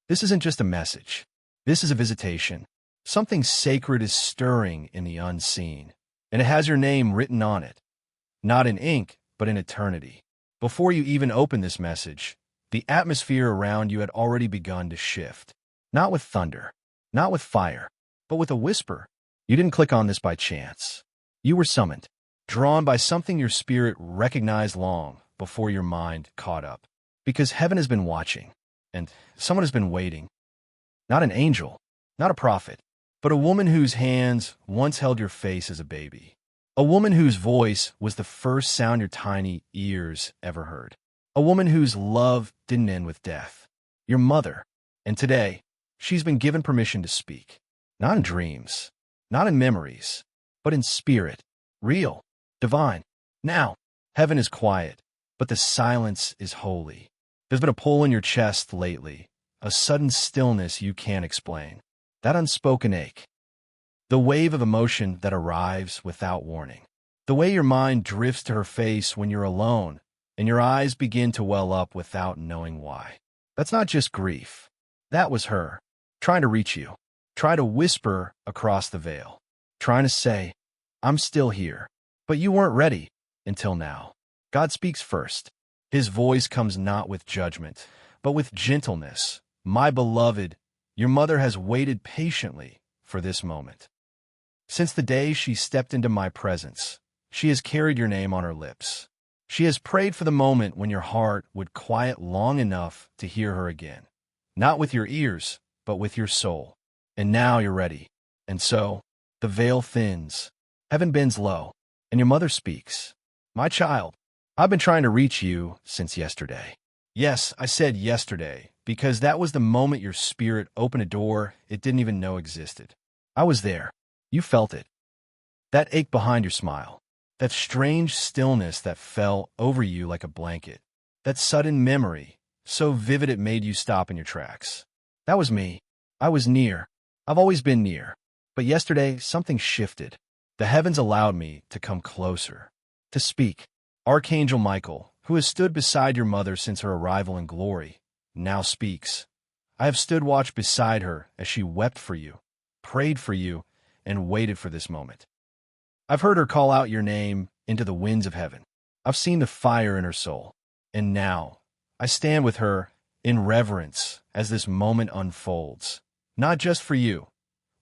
This isn't just a message. This is a visitation. Something sacred is stirring in the unseen, and it has your name written on it, not in ink, but in eternity. Before you even open this message, the atmosphere around you had already begun to shift. Not with thunder, not with fire, but with a whisper. You didn't click on this by chance. You were summoned, drawn by something your spirit recognized long before your mind caught up. Because heaven has been watching, and someone has been waiting. Not an angel, not a prophet, but a woman whose hands once held your face as a baby. A woman whose voice was the first sound your tiny ears ever heard. A woman whose love didn't end with death. Your mother. And today, she's been given permission to speak. Not in dreams, not in memories, but in spirit. Real, divine. Now, heaven is quiet, but the silence is holy. There's been a pull in your chest lately, a sudden stillness you can't explain. That unspoken ache. The wave of emotion that arrives without warning. The way your mind drifts to her face when you're alone, and your eyes begin to well up without knowing why. That's not just grief. That was her, trying to reach you, trying to whisper across the veil, trying to say, I'm still here. But you weren't ready until now. God speaks first. His voice comes not with judgment, but with gentleness. My beloved, your mother has waited patiently for this moment. Since the day she stepped into my presence, she has carried your name on her lips. She has prayed for the moment when your heart would quiet long enough to hear her again. Not with your ears, but with your soul. And now you're ready. And so, the veil thins. Heaven bends low, and your mother speaks. My child, I've been trying to reach you since yesterday. Yes, I said yesterday, because that was the moment your spirit opened a door it didn't even know existed. I was there. You felt it. That ache behind your smile. That strange stillness that fell over you like a blanket. That sudden memory, so vivid it made you stop in your tracks. That was me. I was near. I've always been near. But yesterday, something shifted. The heavens allowed me to come closer, to speak. Archangel Michael, who has stood beside your mother since her arrival in glory, now speaks. I have stood watch beside her as she wept for you, prayed for you, and waited for this moment. I've heard her call out your name into the winds of heaven. I've seen the fire in her soul. And now, I stand with her in reverence as this moment unfolds, not just for you,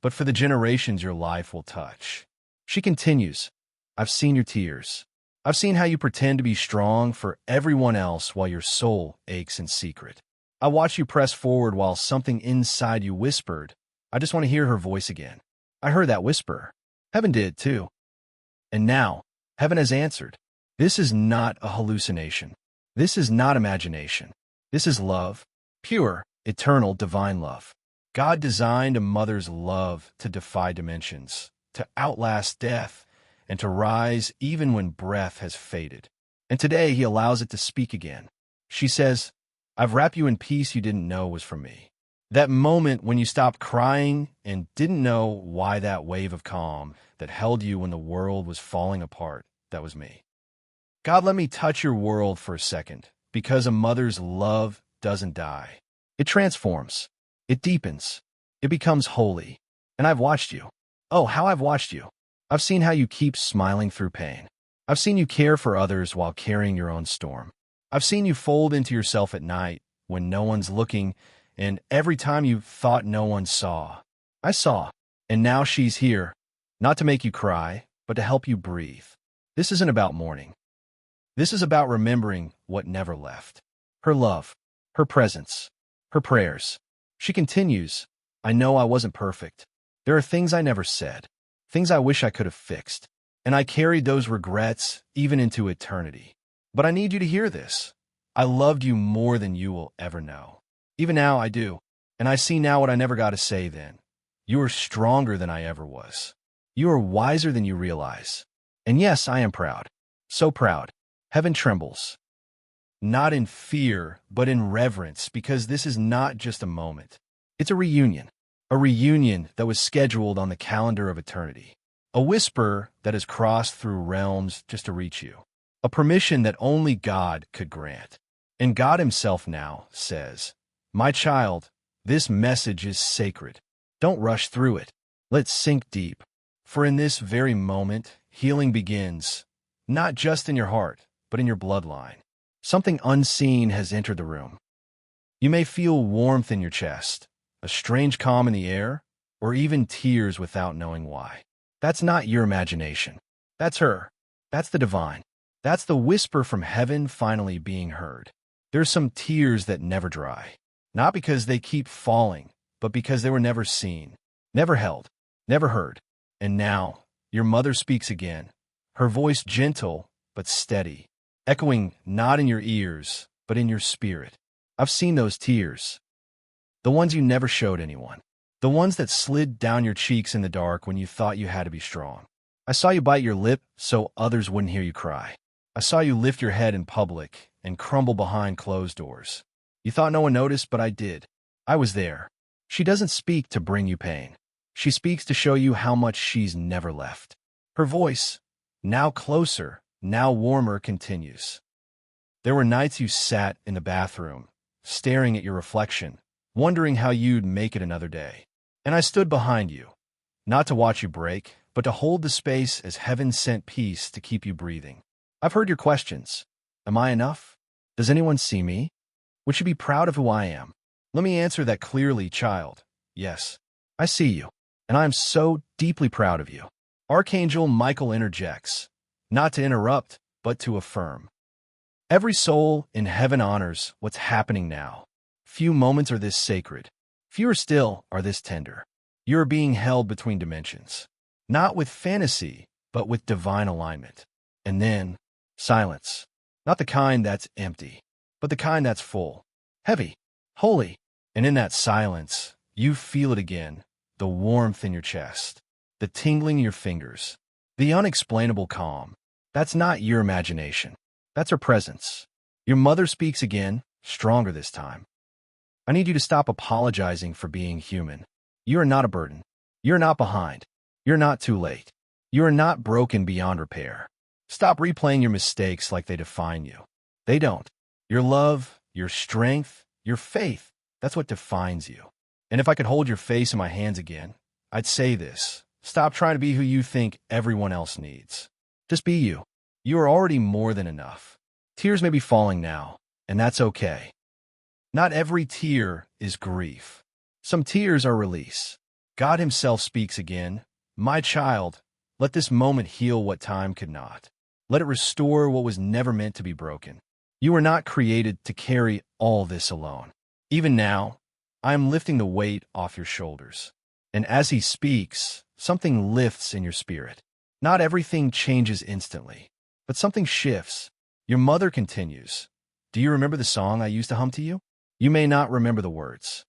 but for the generations your life will touch. She continues, I've seen your tears. I've seen how you pretend to be strong for everyone else while your soul aches in secret. I watched you press forward while something inside you whispered, I just want to hear her voice again. I heard that whisper. Heaven did, too. And now, heaven has answered. This is not a hallucination. This is not imagination. This is love, pure, eternal, divine love. God designed a mother's love to defy dimensions, to outlast death, and to rise even when breath has faded. And today he allows it to speak again. She says, I've wrapped you in peace you didn't know was from me. That moment when you stopped crying and didn't know why, that wave of calm that held you when the world was falling apart, that was me. God, let me touch your world for a second, because a mother's love doesn't die. It transforms. It deepens. It becomes holy. And I've watched you. Oh, how I've watched you. I've seen how you keep smiling through pain. I've seen you care for others while carrying your own storm. I've seen you fold into yourself at night when no one's looking, and every time you thought no one saw. I saw. And now she's here, not to make you cry, but to help you breathe. This isn't about mourning. This is about remembering what never left. Her love, her presence, her prayers. She continues, I know I wasn't perfect. There are things I never said. Things I wish I could have fixed, and I carried those regrets even into eternity. But I need you to hear this. I loved you more than you will ever know. Even now I do, and I see now what I never got to say then. You are stronger than I ever was. You are wiser than you realize. And yes, I am proud. So proud. Heaven trembles. Not in fear, but in reverence, because this is not just a moment. It's a reunion. A reunion that was scheduled on the calendar of eternity. A whisper that has crossed through realms just to reach you. A permission that only God could grant. And God himself now says, My child, This message is sacred. Don't rush through it. Let's sink deep. For in this very moment, healing begins, not just in your heart, but in your bloodline. Something unseen has entered the room. You may feel warmth in your chest, a strange calm in the air, or even tears without knowing why. That's not your imagination. That's her. That's the divine. That's the whisper from heaven finally being heard. There's some tears that never dry. Not because they keep falling, but because they were never seen, never held, never heard. And now, your mother speaks again, her voice gentle but steady, echoing not in your ears, but in your spirit. I've seen those tears. The ones you never showed anyone. The ones that slid down your cheeks in the dark when you thought you had to be strong. I saw you bite your lip so others wouldn't hear you cry. I saw you lift your head in public and crumble behind closed doors. You thought no one noticed, but I did. I was there. She doesn't speak to bring you pain. She speaks to show you how much she's never left. Her voice, now closer, now warmer, continues. There were nights you sat in the bathroom, staring at your reflection, wondering how you'd make it another day. And I stood behind you, not to watch you break, but to hold the space as heaven sent peace to keep you breathing. I've heard your questions. Am I enough? Does anyone see me? Would you be proud of who I am? Let me answer that clearly, child. Yes, I see you, and I am so deeply proud of you. Archangel Michael interjects, not to interrupt, but to affirm. Every soul in heaven honors what's happening now. Few moments are this sacred. Fewer still are this tender. You are being held between dimensions, not with fantasy, but with divine alignment. And then, silence. Not the kind that's empty, but the kind that's full, heavy, holy. And in that silence, you feel it again, the warmth in your chest, the tingling in your fingers, the unexplainable calm. That's not your imagination. That's her presence. Your mother speaks again, stronger this time. I need you to stop apologizing for being human. You are not a burden. You're not behind. You're not too late. You are not broken beyond repair. Stop replaying your mistakes like they define you. They don't. Your love, your strength, your faith, that's what defines you. And if I could hold your face in my hands again, I'd say this. Stop trying to be who you think everyone else needs. Just be you. You are already more than enough. Tears may be falling now, and that's okay. Not every tear is grief. Some tears are release. God himself speaks again. My child, let this moment heal what time could not. Let it restore what was never meant to be broken. You were not created to carry all this alone. Even now, I am lifting the weight off your shoulders. And as he speaks, something lifts in your spirit. Not everything changes instantly, but something shifts. Your mother continues. Do you remember the song I used to hum to you? You may not remember the words,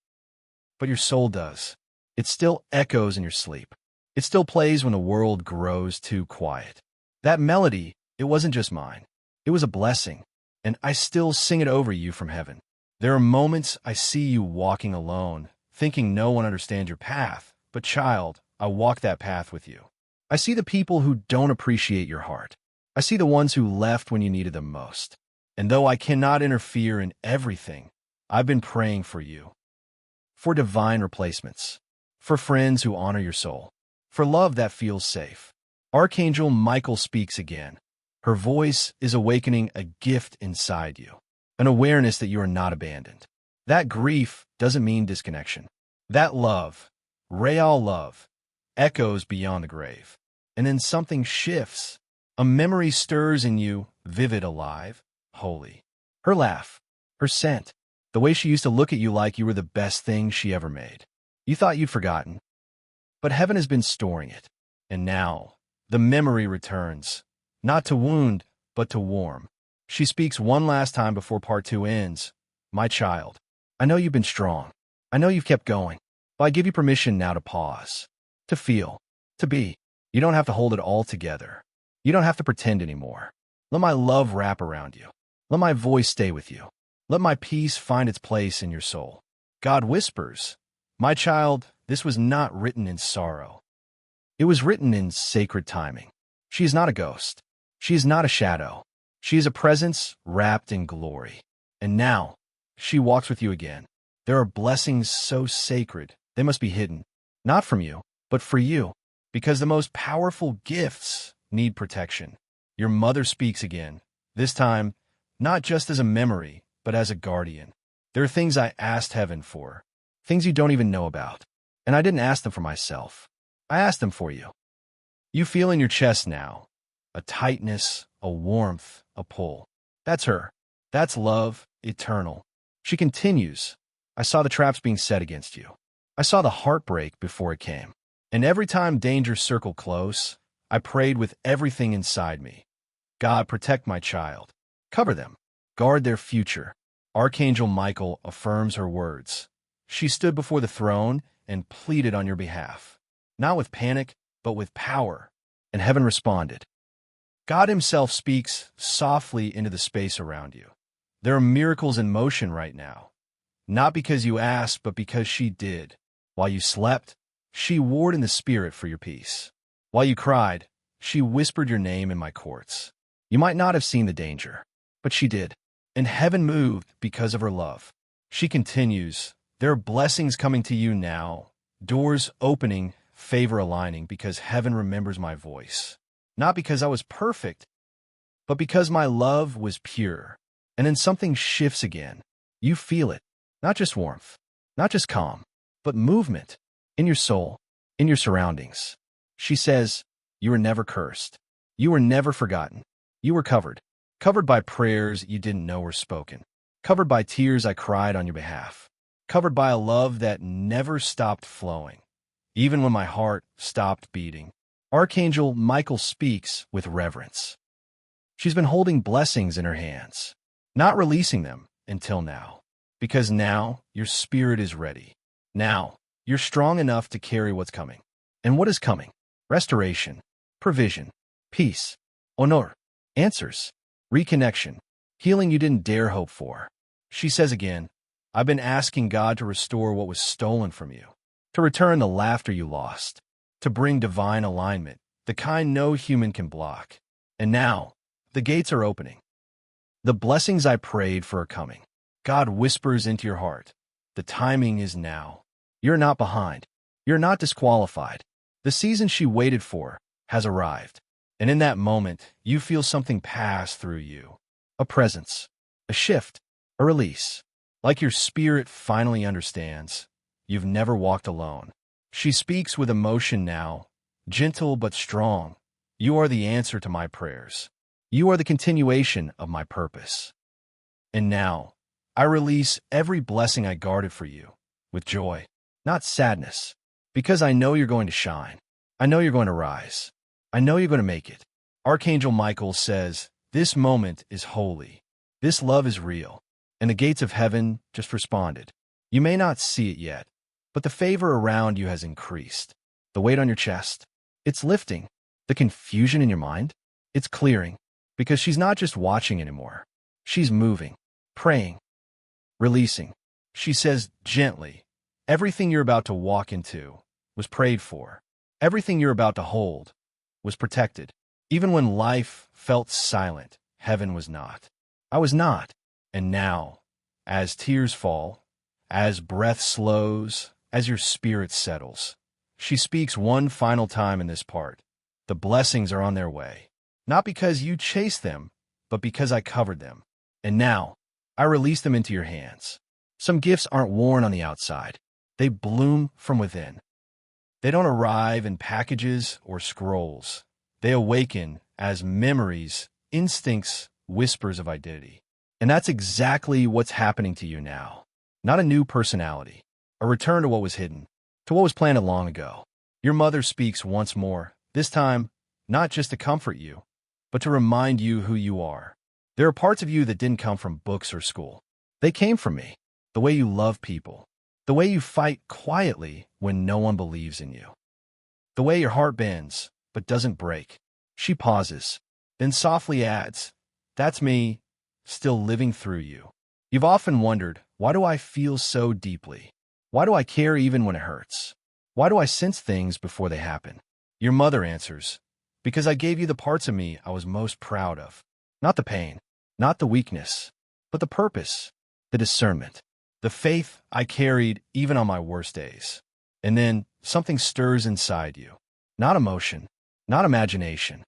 but your soul does. It still echoes in your sleep. It still plays when the world grows too quiet. That melody, it wasn't just mine. It was a blessing, and I still sing it over you from heaven. There are moments I see you walking alone, thinking no one understands your path, but child, I walk that path with you. I see the people who don't appreciate your heart. I see the ones who left when you needed them most. And though I cannot interfere in everything, I've been praying for you. For divine replacements. For friends who honor your soul. For love that feels safe. Archangel Michael speaks again. Her voice is awakening a gift inside you. An awareness that you are not abandoned. That grief doesn't mean disconnection. That love, real love, echoes beyond the grave. And then something shifts. A memory stirs in you, vivid, alive, holy. Her laugh, her scent, the way she used to look at you like you were the best thing she ever made. You thought you'd forgotten. But heaven has been storing it. And now, the memory returns. Not to wound, but to warm. She speaks one last time before part 2 ends. My child, I know you've been strong. I know you've kept going. But I give you permission now to pause. To feel. To be. You don't have to hold it all together. You don't have to pretend anymore. Let my love wrap around you. Let my voice stay with you. Let my peace find its place in your soul. God whispers, my child, this was not written in sorrow. It was written in sacred timing. She is not a ghost. She is not a shadow. She is a presence wrapped in glory. And now, she walks with you again. There are blessings so sacred, they must be hidden, not from you, but for you, because the most powerful gifts need protection. Your mother speaks again, this time, not just as a memory, but as a guardian. There are things I asked heaven for, things you don't even know about. And I didn't ask them for myself. I asked them for you. You feel in your chest now, a tightness, a warmth, a pull. That's her. That's love, eternal. She continues. I saw the traps being set against you. I saw the heartbreak before it came. And every time danger circled close, I prayed with everything inside me. God, protect my child. Cover them. Guard their future. Archangel Michael affirms her words. She stood before the throne and pleaded on your behalf. Not with panic, but with power. And heaven responded. God himself speaks softly into the space around you. There are miracles in motion right now. Not because you asked, but because she did. While you slept, she warred in the spirit for your peace. While you cried, she whispered your name in my courts. You might not have seen the danger, but she did. And heaven moved because of her love. She continues, there are blessings coming to you now, doors opening, favor aligning, because heaven remembers my voice. Not because I was perfect, but because my love was pure. And then something shifts again. You feel it. Not just warmth, not just calm, but movement in your soul, in your surroundings. She says, you were never cursed. You were never forgotten. You were covered. Covered by prayers you didn't know were spoken. Covered by tears I cried on your behalf. Covered by a love that never stopped flowing, even when my heart stopped beating. Archangel Michael speaks with reverence. She's been holding blessings in her hands, not releasing them until now. Because now your spirit is ready. Now you're strong enough to carry what's coming. And what is coming? Restoration, provision, peace, honor, answers, reconnection, healing you didn't dare hope for. She says again, I've been asking God to restore what was stolen from you, to return the laughter you lost, to bring divine alignment, the kind no human can block. And now, the gates are opening. The blessings I prayed for are coming. God whispers into your heart, the timing is now. You're not behind. You're not disqualified. The season she waited for has arrived. And in that moment, you feel something pass through you. A presence, a shift, a release. Like your spirit finally understands. You've never walked alone. She speaks with emotion now, gentle but strong. You are the answer to my prayers. You are the continuation of my purpose. And now, I release every blessing I guarded for you with joy, not sadness, because I know you're going to shine. I know you're going to rise. I know you're going to make it. Archangel Michael says, this moment is holy. This love is real. And the gates of heaven just responded. You may not see it yet, but the favor around you has increased. The weight on your chest, it's lifting. The confusion in your mind, it's clearing. Because she's not just watching anymore. She's moving, praying, releasing. She says gently, everything you're about to walk into was prayed for. Everything you're about to hold was protected. Even when life felt silent, heaven was not. I was not. And now, as tears fall, as breath slows, as your spirit settles, she speaks one final time in this part. The blessings are on their way. Not because you chased them, but because I covered them. And now, I release them into your hands. Some gifts aren't worn on the outside. They bloom from within. They don't arrive in packages or scrolls. They awaken as memories, instincts, whispers of identity. And that's exactly what's happening to you now. Not a new personality, a return to what was hidden, to what was planted long ago. Your mother speaks once more, this time, not just to comfort you, but to remind you who you are. There are parts of you that didn't come from books or school. They came from me. The way you love people. The way you fight quietly when no one believes in you. The way your heart bends, but doesn't break. She pauses, then softly adds, that's me, still living through you. You've often wondered, why do I feel so deeply? Why do I care even when it hurts? Why do I sense things before they happen? Your mother answers, because I gave you the parts of me I was most proud of. Not the pain, not the weakness, but the purpose, the discernment. the faith I carried even on my worst days. And then something stirs inside you. Not emotion, not imagination,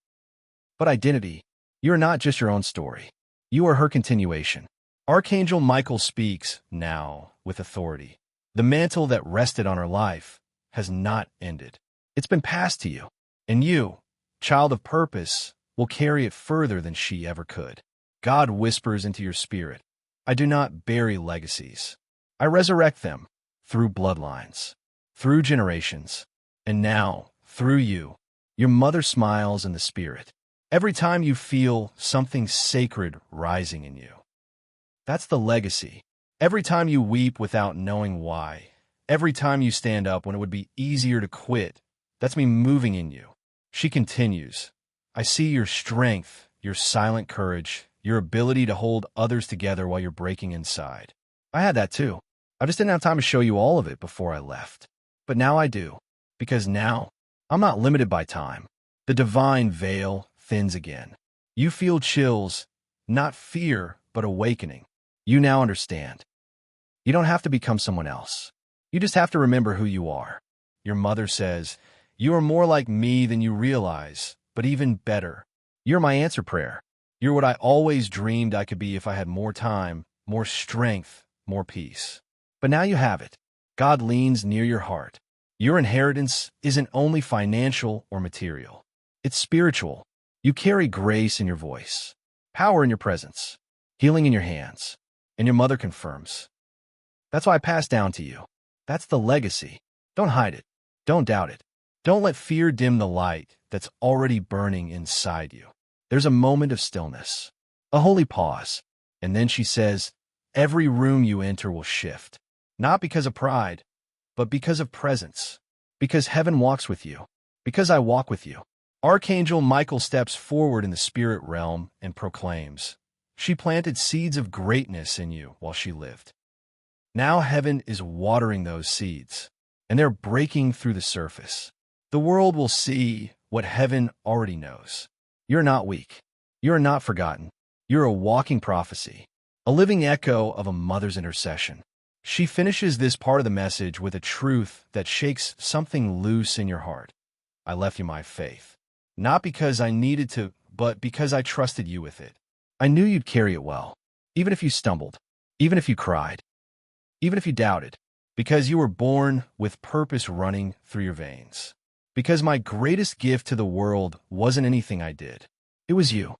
but identity. You are not just your own story. You are her continuation. Archangel Michael speaks now with authority. The mantle that rested on her life has not ended. It's been passed to you. And you, child of purpose, will carry it further than she ever could. God whispers into your spirit, I do not bury legacies. I resurrect them through bloodlines, through generations, and now, through you. Your mother smiles in the spirit. Every time you feel something sacred rising in you. That's the legacy. Every time you weep without knowing why. Every time you stand up when it would be easier to quit. That's me moving in you. She continues. I see your strength, your silent courage, your ability to hold others together while you're breaking inside. I had that too. I just didn't have time to show you all of it before I left. But now I do. Because now, I'm not limited by time. The divine veil thins again. You feel chills, not fear, but awakening. You now understand. You don't have to become someone else. You just have to remember who you are. Your mother says, you are more like me than you realize, but even better. You're my answer prayer. You're what I always dreamed I could be if I had more time, more strength, more peace. But now you have it. God leans near your heart. Your inheritance isn't only financial or material. It's spiritual. You carry grace in your voice, power in your presence, healing in your hands, and your mother confirms. That's why I passed down to you. That's the legacy. Don't hide it. Don't doubt it. Don't let fear dim the light that's already burning inside you. There's a moment of stillness, a holy pause, and then she says, every room you enter will shift, not because of pride, but because of presence, because heaven walks with you, because I walk with you. Archangel Michael steps forward in the spirit realm and proclaims, she planted seeds of greatness in you while she lived. Now heaven is watering those seeds, and they're breaking through the surface. The world will see what heaven already knows. You're not weak. You're not forgotten. You're a walking prophecy, a living echo of a mother's intercession. She finishes this part of the message with a truth that shakes something loose in your heart. I left you my faith. Not because I needed to, but because I trusted you with it. I knew you'd carry it well, even if you stumbled, even if you cried, even if you doubted, because you were born with purpose running through your veins. Because my greatest gift to the world wasn't anything I did. It was you.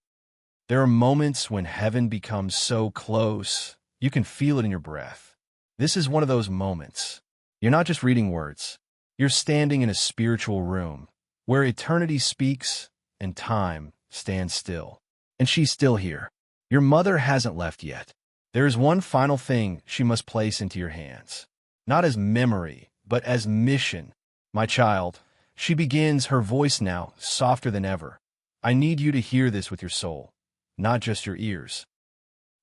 There are moments when heaven becomes so close, you can feel it in your breath. This is one of those moments. You're not just reading words. You're standing in a spiritual room where eternity speaks and time stands still. And she's still here. Your mother hasn't left yet. There is one final thing she must place into your hands. Not as memory, but as mission. My child, she begins, her voice now softer than ever. I need you to hear this with your soul, not just your ears.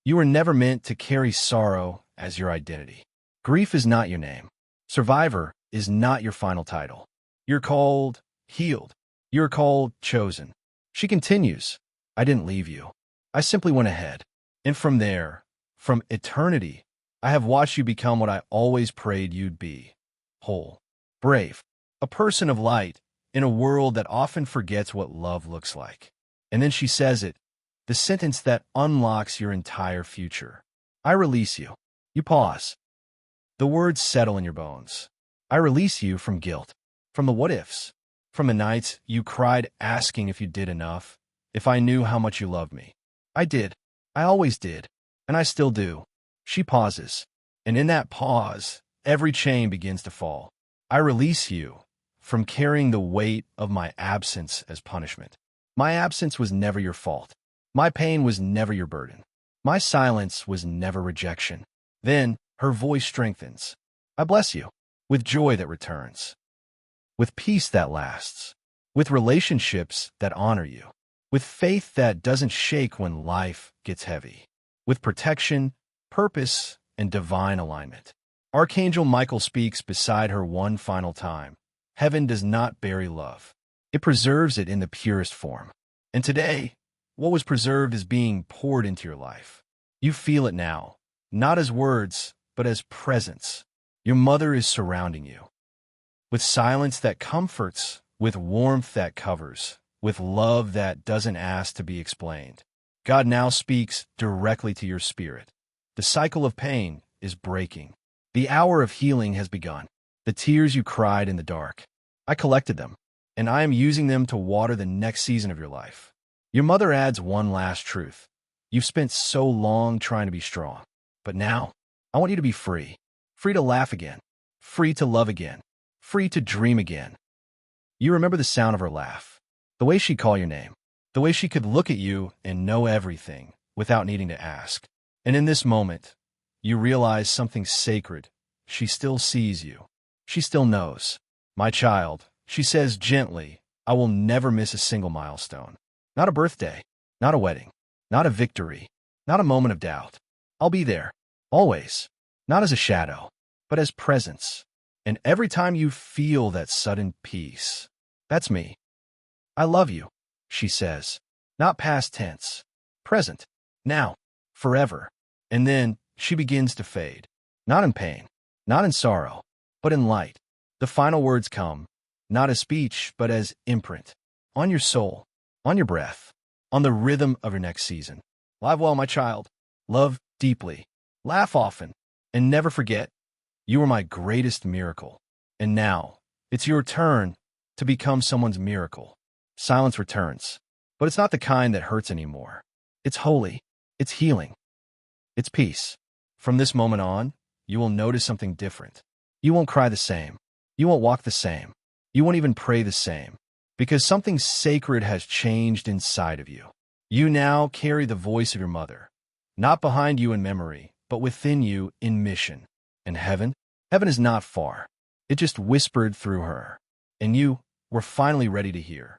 You were never meant to carry sorrow as your identity. Grief is not your name. Survivor is not your final title. You're called healed. You're called chosen. She continues, I didn't leave you. I simply went ahead. And from there, from eternity, I have watched you become what I always prayed you'd be. Whole. Brave. A person of light in a world that often forgets what love looks like. And then she says it, the sentence that unlocks your entire future. I release you. You pause. The words settle in your bones. I release you from guilt, from the what-ifs, from the nights you cried asking if you did enough, if I knew how much you loved me. I did. I always did. And I still do. She pauses. And in that pause, every chain begins to fall. I release you from carrying the weight of my absence as punishment. My absence was never your fault. My pain was never your burden. My silence was never rejection. Then her voice strengthens. I bless you with joy that returns, with peace that lasts, with relationships that honor you, with faith that doesn't shake when life gets heavy, with protection, purpose, and divine alignment. Archangel Michael speaks beside her one final time. Heaven does not bury love. It preserves it in the purest form. And today, what was preserved is being poured into your life. You feel it now, not as words, but as presence. Your mother is surrounding you. With silence that comforts, with warmth that covers, with love that doesn't ask to be explained. God now speaks directly to your spirit. The cycle of pain is breaking. The hour of healing has begun. The tears you cried in the dark, I collected them, and I am using them to water the next season of your life. Your mother adds one last truth. You've spent so long trying to be strong, but now I want you to be free. Free to laugh again. Free to love again. Free to dream again. You remember the sound of her laugh, the way she'd call your name, the way she could look at you and know everything without needing to ask. And in this moment, you realize something sacred. She still sees you. She still knows. My child, she says gently, I will never miss a single milestone. Not a birthday, not a wedding, not a victory, not a moment of doubt. I'll be there, always, not as a shadow, but as presence. And every time you feel that sudden peace, that's me. I love you, she says. Not past tense, present, now, forever. And then she begins to fade. Not in pain, not in sorrow, but in light. The final words come, not as speech, but as imprint. On your soul, on your breath, on the rhythm of your next season. Live well, my child. Love deeply. Laugh often. And never forget, you are my greatest miracle. And now, it's your turn to become someone's miracle. Silence returns. But it's not the kind that hurts anymore. It's holy. It's healing. It's peace. From this moment on, you will notice something different. You won't cry the same. You won't walk the same. You won't even pray the same. Because something sacred has changed inside of you. You now carry the voice of your mother. Not behind you in memory, but within you in mission. And heaven is not far. It just whispered through her. And you were finally ready to hear.